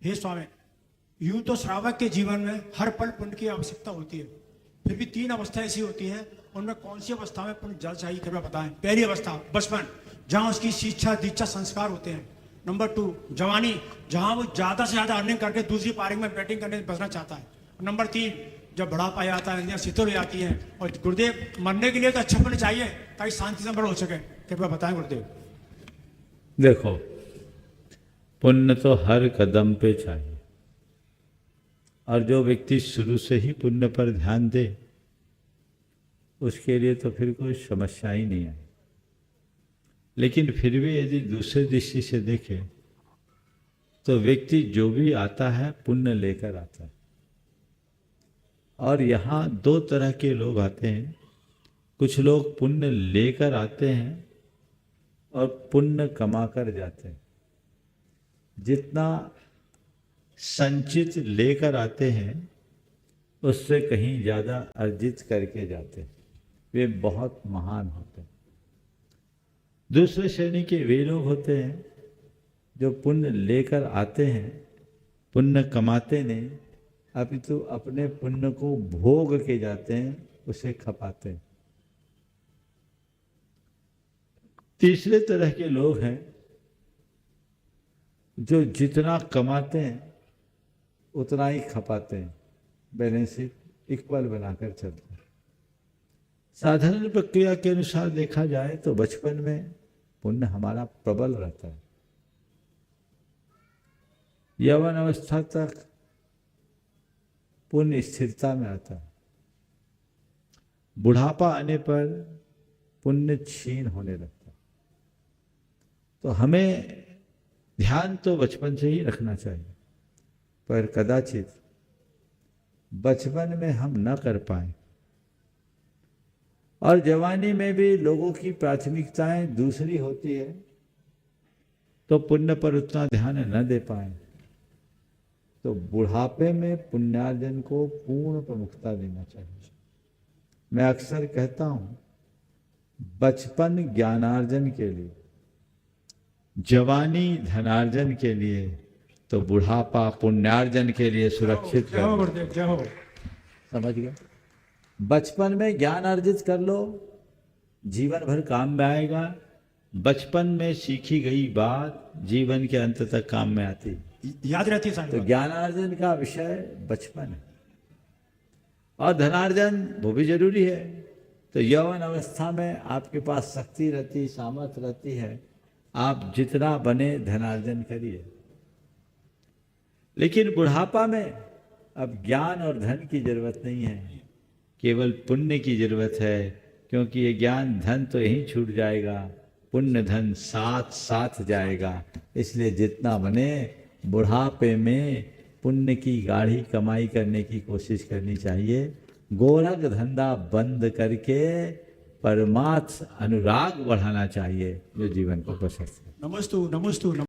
हे स्वामी, यूं तो श्रावक के जीवन में हर पल पुण्य की आवश्यकता होती है, फिर भी 3 अवस्था ऐसी होती है, उनमें कौन सी अवस्था में पुण्य जल चाहिए कृपया बताएं। पहली अवस्था बचपन, जहां उसकी शिक्षा दीक्षा संस्कार होते हैं। नंबर 2 जवानी, जहां वो ज्यादा से ज्यादा अर्निंग करके दूसरी पारी में बैटिंग करने से बचना चाहता है। नंबर 3 जब बुढ़ापा आता है, इंद्रियां शिथिल हो जाती है, और गुरुदेव मरने के लिए तो अच्छा पुण्य चाहिए ताकि शांति से मरण हो सके, कृपया बताएं गुरुदेव। देखो, पुण्य तो हर कदम पे चाहिए, और जो व्यक्ति शुरू से ही पुण्य पर ध्यान दे उसके लिए तो फिर कोई समस्या ही नहीं है। लेकिन फिर भी यदि दूसरे दृष्टि से देखें तो व्यक्ति जो भी आता है पुण्य लेकर आता है, और यहाँ 2 तरह के लोग आते हैं। कुछ लोग पुण्य लेकर आते हैं और पुण्य कमा कर जाते हैं। जितना संचित लेकर आते हैं उससे कहीं ज़्यादा अर्जित करके जाते हैं, वे बहुत महान होते हैं। दूसरे श्रेणी के वे लोग होते हैं जो पुण्य लेकर आते हैं, पुण्य कमाते नहीं, अपितु अपने पुण्य को भोग के जाते हैं, उसे खपाते हैं। तीसरे तरह के लोग हैं जो जितना कमाते हैं उतना ही खपाते हैं, बैलेंस शीट इक्वल बनाकर चलते हैं। साधारण प्रक्रिया के अनुसार देखा जाए तो बचपन में पुण्य हमारा प्रबल रहता है, यौवन अवस्था तक पुण्य स्थिरता में आता है, बुढ़ापा आने पर पुण्य क्षीण होने लगता है। तो हमें ध्यान तो बचपन से ही रखना चाहिए, पर कदाचित बचपन में हम न कर पाए, और जवानी में भी लोगों की प्राथमिकताएं दूसरी होती है तो पुण्य पर उतना ध्यान न दे पाए, तो बुढ़ापे में पुण्यार्जन को पूर्ण प्रमुखता देना चाहिए। मैं अक्सर कहता हूं, बचपन ज्ञानार्जन के लिए, जवानी धनार्जन के लिए, तो बुढ़ापा पुण्यार्जन के लिए सुरक्षित कर। समझ गए? बचपन में ज्ञान अर्जित कर लो, जीवन भर काम में आएगा। बचपन में सीखी गई बात जीवन के अंत तक काम में आती, याद रहती है। तो ज्ञानार्जन का विषय बचपन है, और धनार्जन वो भी जरूरी है। तो यौवन अवस्था में आपके पास शक्ति रहती, सामर्थ्य रहती है, आप जितना बने धनार्जन करिए। लेकिन बुढ़ापा में अब ज्ञान और धन की जरूरत नहीं है, केवल पुण्य की जरूरत है, क्योंकि ये ज्ञान धन तो यहीं छूट जाएगा, पुण्य धन साथ साथ जाएगा। इसलिए जितना बने बुढ़ापे में पुण्य की गाढ़ी कमाई करने की कोशिश करनी चाहिए। गोरख धंधा बंद करके परमार्थ अनुराग बढ़ाना चाहिए, जो जीवन को प्रशस्त है। नमस्तु नमस्तु।